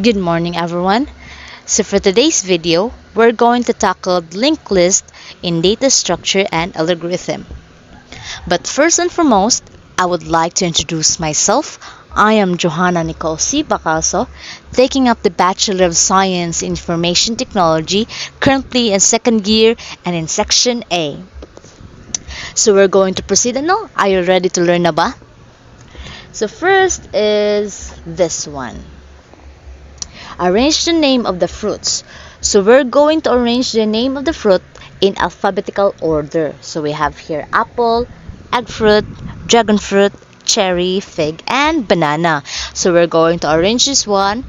Good morning, everyone. So for today's video, we're going to tackle linked list in data structure and algorithm. But first and foremost, I would like to introduce myself. I am Johanna Nicole C. Bacaso, taking up the Bachelor of Science in Information Technology, currently in second year and in Section A. So we're going to proceed now. Are you ready to learn na ba? So first is this one. Arrange the name of the fruits. So we're going to arrange the name of the fruit in alphabetical order. So we have here apple, egg fruit, dragon fruit, cherry, fig, and banana. So we're going to arrange this one,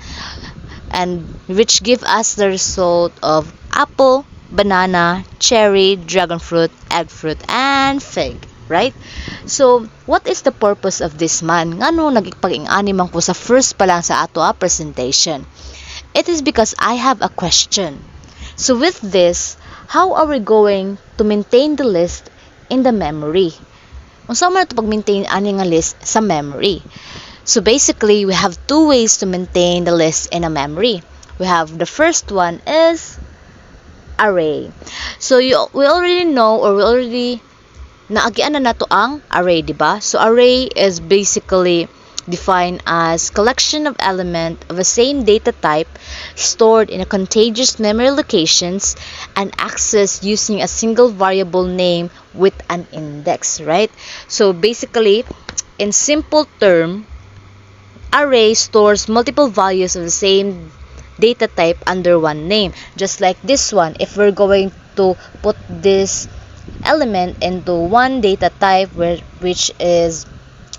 and which give us the result of apple, banana, cherry, dragon fruit, egg fruit, and fig. Right? So, what is the purpose of this man? Ngano nagipag-ingani man ko sa first pa lang sa ato presentation? It is because I have a question. So with this, how are we going to maintain the list in the memory? Unsa man to pag-maintain ani nga list sa memory? So basically, we have two ways to maintain the list in a memory. We have the first one is array. So we already know, or we already naagian na nato ang array, diba? So array is basically defined as collection of element of the same data type stored in a contiguous memory locations and accessed using a single variable name with an index, right? So basically, in simple term, array stores multiple values of the same data type under one name. Just like this one, if we're going to put this element into one data type which is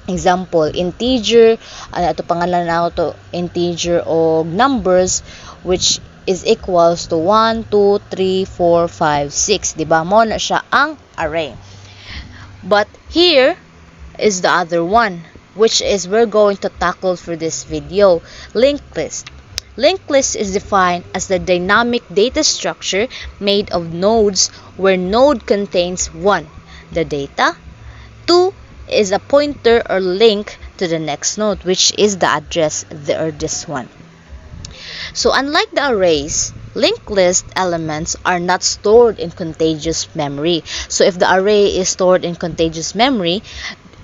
example integer, ato pangalan na to integer o numbers which is equals to 1 2 3 4 5 6, diba mo na siya ang array. But here is the other one, which is we're going to tackle for this video, linked list. Linked list is defined as the dynamic data structure made of nodes where node contains 1. The data. 2 is a pointer or link to the next node, which is the address or this one. So unlike the arrays, linked list elements are not stored in contiguous memory. So if the array is stored in contiguous memory,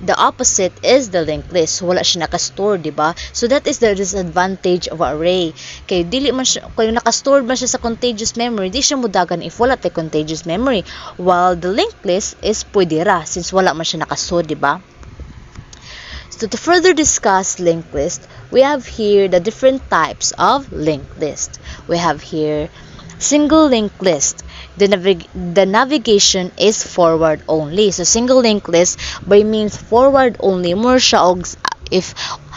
the opposite is the linked list. So, wala siya nakastore, diba? So, that is the disadvantage of array. Kaya, dili man siya, kung nakastore man siya sa contiguous memory, di siya mudagan if wala tayo contiguous memory. While the linked list is pwede ra, since wala man siya nakastore, diba? So, to further discuss linked list, we have here the different types of linked list. We have here single linked list. The navigation is forward only. So single linked list by means forward only, more siya og if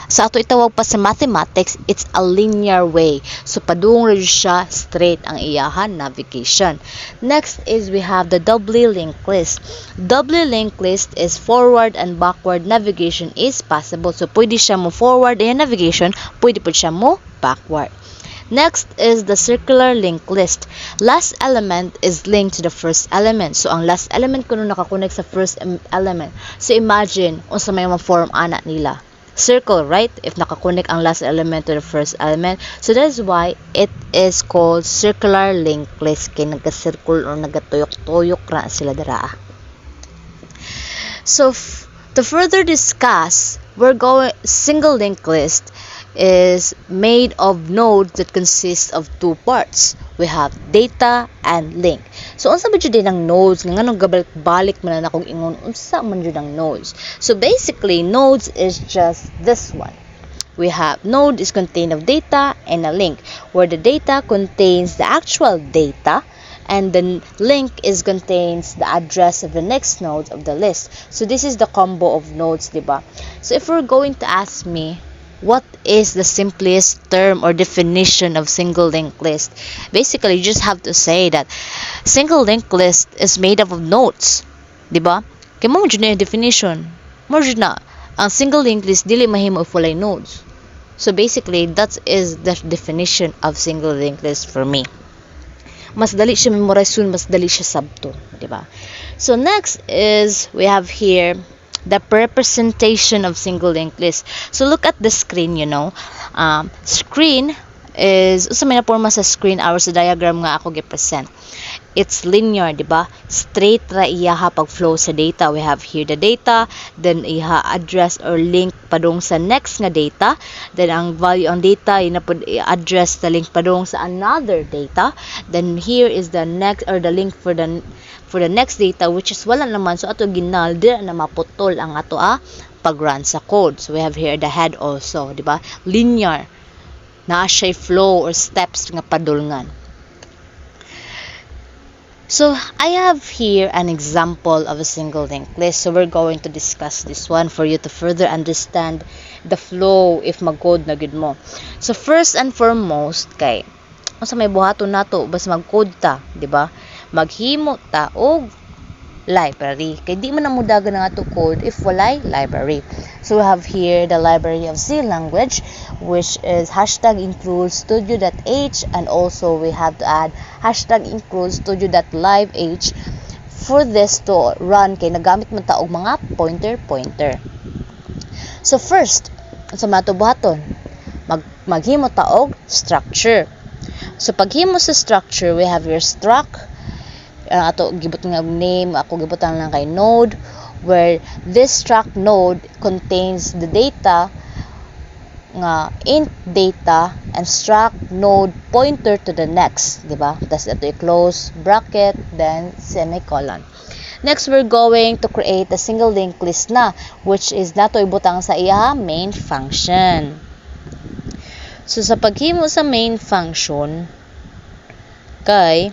sa ato itawag pa sa mathematics, it's a linear way. So padung ra siya straight ang iyahan navigation. Next is we have the doubly linked list. Doubly linked list is forward and backward navigation is possible. So pwede siya mo forward and navigation, pwede po siya mo backward. Next is the circular linked list. Last element is linked to the first element. So, ang last element kuno nakakonect sa first element. So, imagine, unsa may ma-form ana nila. Circle, right? If nakakonect ang last element to the first element. So, that is why it is called circular linked list. Kaya nagka-circle or nagatuyok-tuyok ra sila dara. So, to further discuss, single linked list is made of nodes that consist of two parts. We have data and link. So, unsa ba jud ang nodes? Nga nganong gabalik-balik man na akong ingon, unsa man jud ang nodes? So, basically, nodes is just this one. We have node is contained of data and a link, where the data contains the actual data and the link is contains the address of the next node of the list. So, this is the combo of nodes, diba? So, if we're going to ask me, what is the simplest term or definition of single linked list? Basically, you just have to say that single linked list is made up of nodes. Diba? Kaya mo dyan na yung definition. Mo dyan na, ang single linked list, dili mahimo if walay nodes. So basically, that is the definition of single linked list for me. Mas dali siya memorize soon, mas dali siya sabto. Diba? So next is, we have here the representation of single linked list. So look at the screen, screen is usa may naporma sa screen or sa diagram nga ako gi-present. It's linear, di ba? Straight ra iya ha pag flow sa data. We have here the data, then iha address or link padung sa next nga data, then ang value ang data ina pud address the link padung sa another data, then here is the next or the link for the next data, which is wala naman, so ato ginal dira na maputol ang ato pag-run sa code. So we have here the head also, di ba? Linear, naa siya flow or steps nga padulngan. So I have here an example of a single linked list. So we're going to discuss this one for you to further understand the flow if mag-code na gid mo. So first and foremost, kay unsa may buhaton nato bas mag-code ta, di ba? Maghimo ta og library. Kay di man na mudagan ang ato code if walay library. So we have here the library of C language, which is #include studio.h, and also we have to add #include studio.live_h for this to run kay nagamit man ta og mga pointer. So first, sa mato buhaton, maghimo ta og structure. So paghimo sa structure, we have your struct, ato gibot nga name, ako gibutan lang kay node, where this struct node contains the data nga int data and struct node pointer to the next, di ba? Tas ito i-close bracket then semicolon. Next, we're going to create a single linked list na, which is nato ibutang sa iya main function. So sa paghimo sa main function kay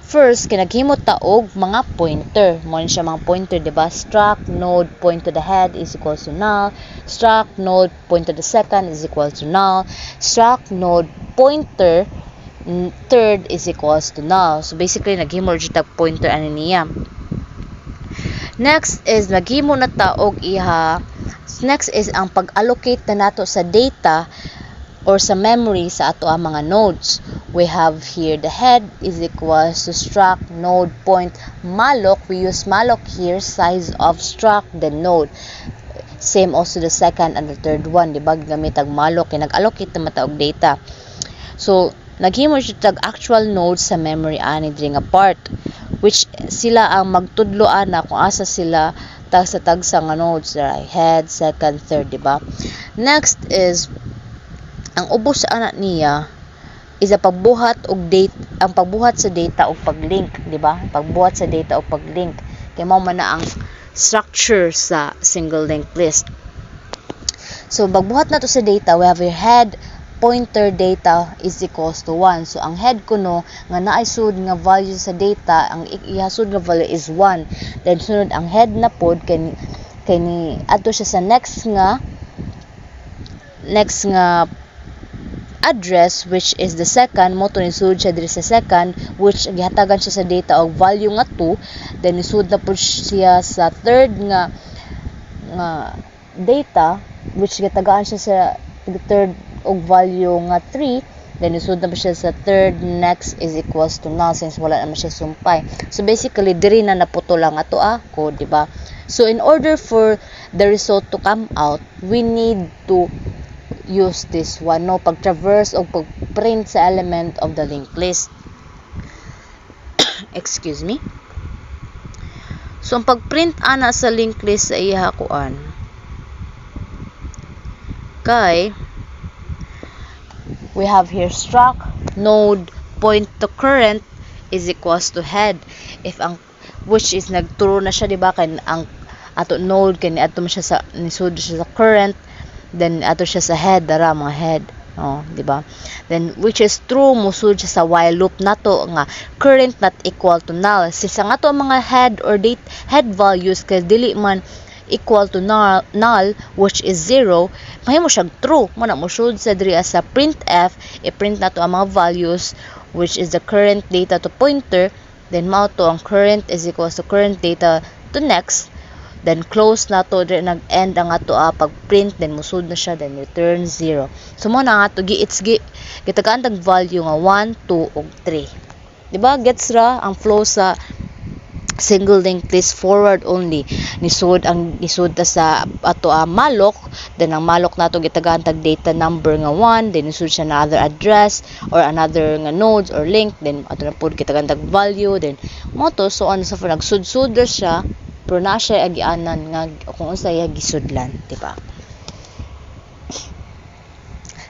first, kinaghimo ta og mga pointer. Mo siya mga pointer, di ba? Struct node point to the head is equals to null. Struct node point to the second is equals to null. Struct node pointer third is equals to null. So basically, naghimo rin ta pointer ani niya. Next is naghimo na ta og iha. Next is ang pag-allocate na nato sa data or sa memory sa ato ang mga nodes. We have here the head is equals to struct node point malloc. We use malloc here, size of struct the node. Same also the second and the third one, di ba? Gamit ang malloc kay nag-allocate na mata og data. So naghimo siya tag actual nodes sa memory ani diri nga part, which sila ang magtudloan na kung asa sila tag sa nga nodes, right? Head, second, third, di ba? Next is ang ubos sa anak niya is ang pagbuhat sa data o paglink, di ba? Pagbuhat sa data o paglink. Kaya mao man na ang structure sa single linked list. So pagbuhat na to sa data, we have your head pointer data is equals to 1. So ang head kuno nga naay sud nga value sa data, ang ihasud nga value is 1. Then sunod ang head na pod kay ni adto siya sa next nga address, which is the second. Mo to nisud siya diri sa second, which gihatagan siya sa data og value nga 2. Then nisud na po siya sa third nga data, which gihatagaan siya sa third og value nga 3. Then nisud na po siya sa third next is equals to null since wala naman siya sumpay. So basically diri na naputol lang ato code, di ba? So in order for the result to come out, we need to use this one, no, pag-traverse o pag-print sa element of the linked list. Excuse me. So ang pag-print ana sa linked list sa iya kuan kay we have here struct node point to current is equals to head. If ang which is nagturo na siya, di ba? Kay ang ato node kay ato siya sa nisud siya sa current, then ato siya sa head, dara mga head, di ba? Then which is true, musud siya sa while loop nato nga current not equal to null. Since ang ato mga head or date head values kay dili man equal to null, which is 0, mahimo siyang true. Muna musud sa diri sa printf, i-print nato ang mga values, which is the current data to pointer, then mao to ang current is equals to current data to next. Then close na to, then nag-end ang ato pag-print, then musud na siya, then return 0. So mo na ato gitagaan tag value nga 1, 2 ug 3. Di ba? Gets ra ang flow sa single linked list forward only. Nisud ta sa ato malok, then ang malok nato gitagaan tag data number nga 1, then nisud siya na other address or another nga nodes or link, then ato na pud gitagaan tag value, then moto so on so for nagsud-sud siya pero na siya agianan nga kung unsa iya gisudlan, di ba?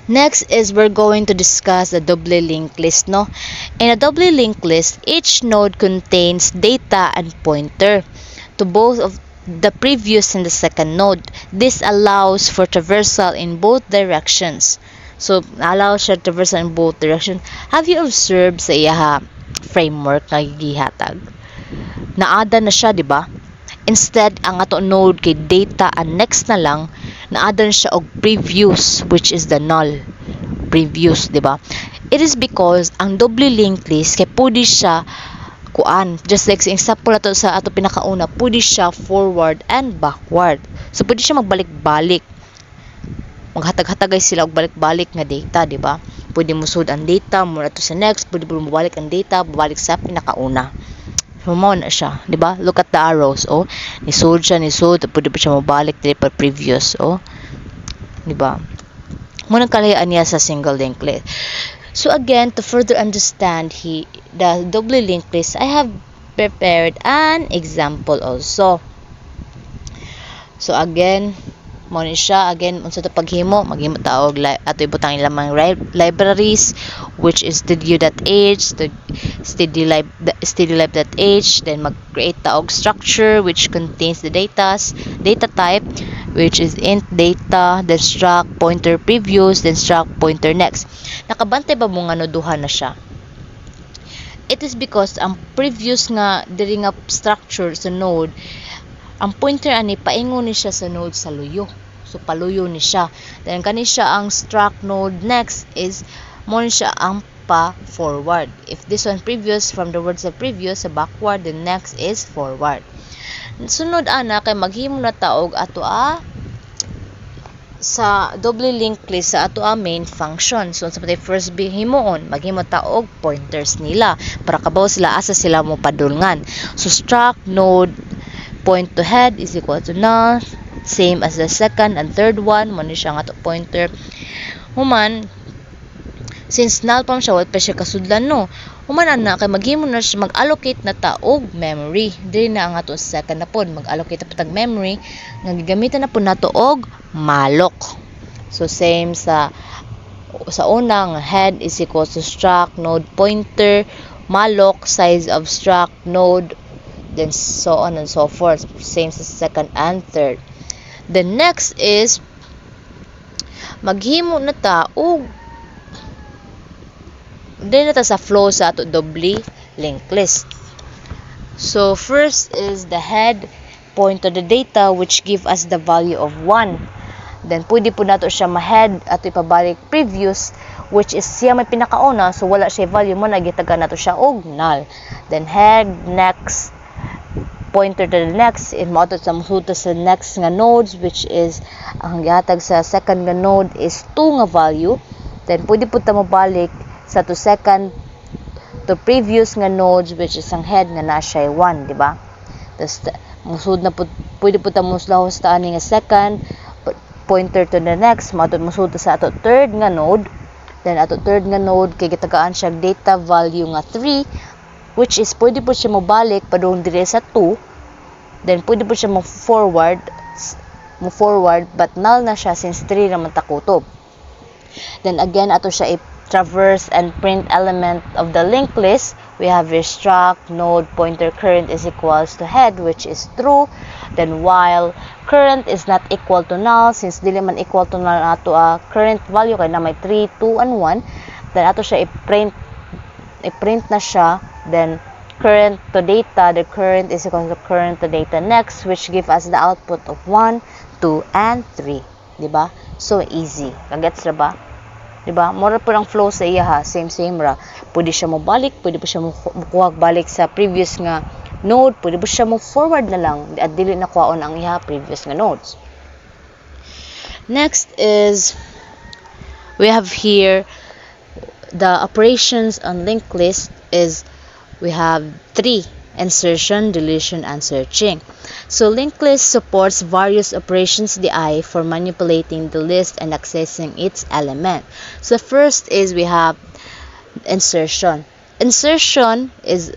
Next is we're going to discuss the doubly linked list, no? In a doubly linked list, each node contains data and pointer to both of the previous and the second node. This allows for traversal in both directions. So, allows siya traversal in both directions. Have you observed sa iya framework nga gihatag? Naada na siya, di ba? Instead, ang ato node kay data and next na lang, naadan siya og previous, which is the null. Previous, di ba? It is because ang doubly linked list kay pwede siya kuan, just like sa example ato sa ato pinakauna, pwede siya forward and backward. So pwede siya magbalik-balik. Maghatag-hatagay sila og balik-balik nga data, di ba? Pwede mo sud ang data mura to sa next, pwede mo mabalik ang data, babalik sa pinakauna. Humaw na siya, di ba? Look at the arrows, oh. Nisud siya, pwede pa siya mabalik dili pa previous, oh. Di ba? Muna kalayaan niya sa single linked list. So again, to further understand the doubly linked list, I have prepared an example also. So again, mo ni siya again unsa to paghimo, maghimo ta og ato ibutang ilamang libraries, which is studio.h, studiolib.h, then mag-create ta og structure which contains the data type, which is int data, then struct pointer previous, then struct pointer next. Nakabantay ba mo nga no duha na siya? It is because ang previous nga diri nga structure sa node, ang pointer ani paingon ni siya sa node sa luyo. So paluyo ni siya. Then kani siya ang struct node next is mo siya ang pa forward. If this one previous, from the words of previous sa backward, the next is forward. Sunod ana kay maghimo na taog ato sa doubly linked list sa ato main function. So sa first himuon, maghimo taog pointers nila para kabaw sila asa sila mo padulngan. So struct node point to head is equal to null, same as the second and third one, mo ni siya nga to pointer. Human, since null pa siya, wala pa siya kasudlan, no? Human ana kay maghimo na siya mag-allocate na ta og memory. Dili na ang ato second na pod, mag-allocate na tag memory nga gigamitan na pod nato og malloc. So same sa unang head is equal to struct node pointer malloc size of struct node, then so on and so forth. Same sa second and third. The next is maghimo na ta og din na ta sa flow sa ato doubly linked list. So first is the head point to the data which give us the value of 1. Then pwede po nato siya ma-head ato ipabalik previous, which is siya may pinakauna, so wala siya value mo, nagitaga nato siya og null. Then head next pointer to the next, in mo sa musuta sa next nga nodes, which is ang gihatag sa second nga node is 2 nga value. Then pwede po ta mabalik sa to second to previous nga nodes, which is ang head nga na siya 1, di ba? Tas musud na po, pwede po ta muslahos ta ani nga second pointer to the next, musud sa ato third nga node. Then ato third nga node kay gitagaan siya data value nga 3, which is pwede po siya mabalik padung dire sa 2. Then pwede po siya mo forward but null na siya since 3 naman takutob. Then again ato siya i-traverse and print element of the linked list. We have struct node pointer current is equals to head, which is true. Then while current is not equal to null, since dili man equal to null ato current value kay na may 3, 2 and 1, then ato siya i-print na siya. Then current to data, the current is equal to current to data next, which give us the output of 1, 2 and 3, di ba? So easy, kagets ra ba? Di ba? Mura po ang flow sa iya ha, same ra. Pwede siya mo balik, pwede po siya mo kuwag balik sa previous nga node, pwede po siya mo forward na lang at dili na kuwaon ang iya previous nga nodes. Next is we have here the operations on linked list is we have 3. insertion, deletion, and searching. So linked list supports various operations DI for manipulating the list and accessing its element. So first is we have insertion. Insertion is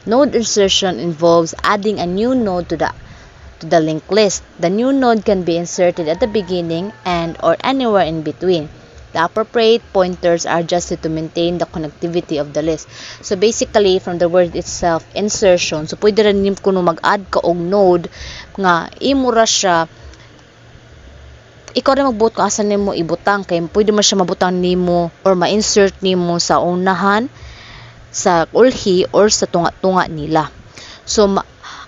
node insertion involves adding a new node to the linked list. The new node can be inserted at the beginning and or anywhere in between. The appropriate pointers are adjusted to maintain the connectivity of the list. So basically, from the word itself, insertion, so pwede rin kuno mag-add ka og node nga imura siya, ikaw rin magbuot kung asan nimo ibutang, kay pwede mo siya mabutang nimo or ma-insert nimo sa unahan, sa ulhi, or sa tunga-tunga nila. So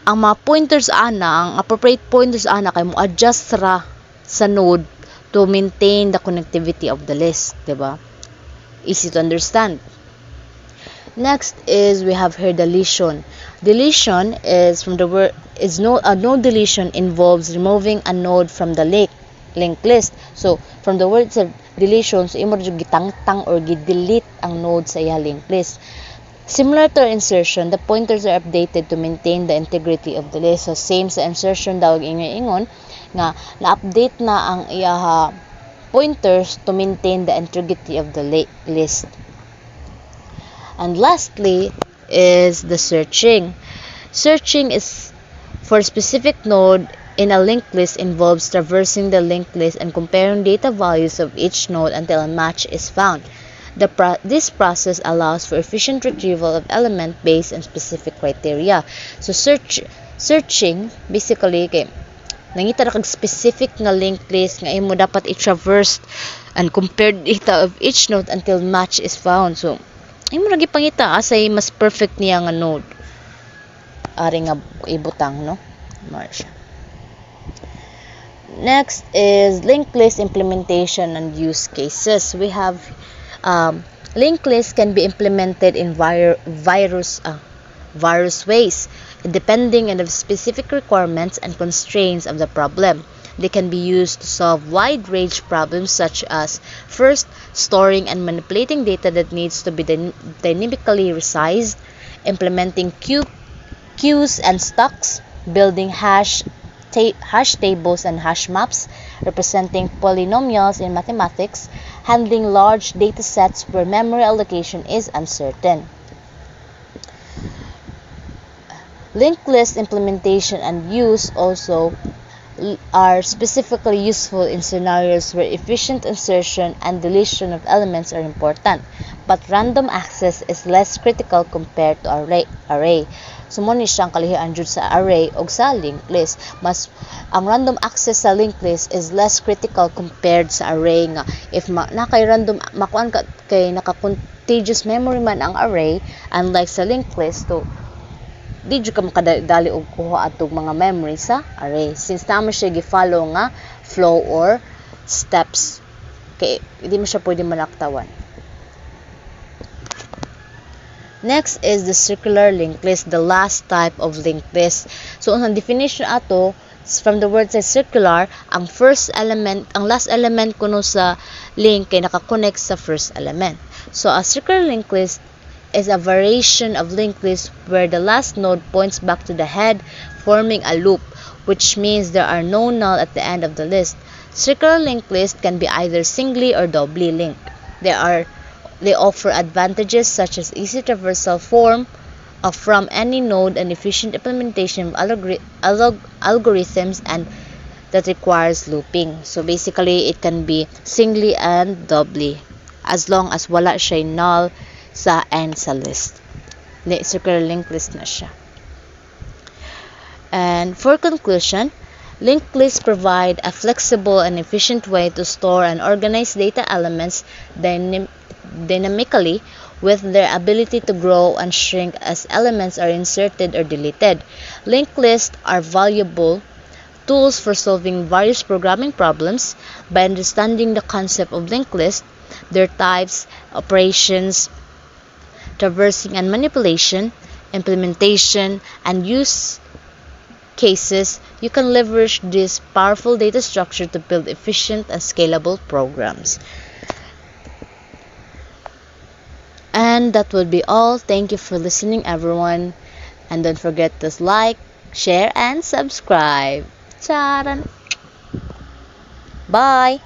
ang mga pointers ana, ang appropriate pointers ana kay mo adjust ra sa node to maintain the connectivity of the list, diba? Easy to understand. Next is we have here deletion. Deletion is from the word a node deletion involves removing a node from the linked list. So from the word of deletion, so imo gitangtang or gidelete ang node sa iya linked list. Similar to insertion, the pointers are updated to maintain the integrity of the list. So same sa insertion daw ingon nga na-update na ang iyaha pointers to maintain the integrity of the list. And lastly is the searching. Searching is for a specific node in a linked list involves traversing the linked list and comparing data values of each node until a match is found. This process allows for efficient retrieval of element based on specific criteria. So searching basically kay nangita ra kag specific nga linked list nga imo dapat i-traverse and compare data of each node until match is found. So imo ra gipangita asay mas perfect niya nga node ari nga ibutang, no? Marsha. Next is linked list implementation and use cases. We have linked list can be implemented in various ways, depending on the specific requirements and constraints of the problem. They can be used to solve wide range problems such as first, storing and manipulating data that needs to be dynamically resized, implementing queues and stocks, building hash tables and hash maps, representing polynomials in mathematics, handling large data sets where memory allocation is uncertain. Linked list implementation and use also are specifically useful in scenarios where efficient insertion and deletion of elements are important, but random access is less critical compared to array. So mo ni siyang kalihian jud sa array o sa linked list. Mas ang random access sa linked list is less critical compared sa array nga if nakay random makuan ka kay naka-contiguous memory man ang array, unlike sa linked list, to di jud ka makadali og kuha atog mga memory sa array since naman siya gi-follow nga flow or steps, kay hindi mo siya pwede malaktawan. Next is the circular linked list, the last type of linked list. So ang definition ato from the word sa circular, ang last element kuno sa link kay naka-connect sa first element. So a circular linked list is a variation of linked list where the last node points back to the head, forming a loop, which means there are no null at the end of the list. Circular linked list can be either singly or doubly linked. They offer advantages such as easy traversal from any node and efficient implementation of algorithms and that requires looping. So basically, it can be singly and doubly as long as wala siya null sa end sa list. Circular linked list na siya. And for conclusion, linked lists provide a flexible and efficient way to store and organize data elements dynamically with their ability to grow and shrink as elements are inserted or deleted. Linked lists are valuable tools for solving various programming problems. By understanding the concept of linked lists, their types, operations, traversing and manipulation, implementation, and use cases, you can leverage this powerful data structure to build efficient and scalable programs. And that would be all. Thank you for listening, everyone. And don't forget to like, share, and subscribe. Charan! Bye!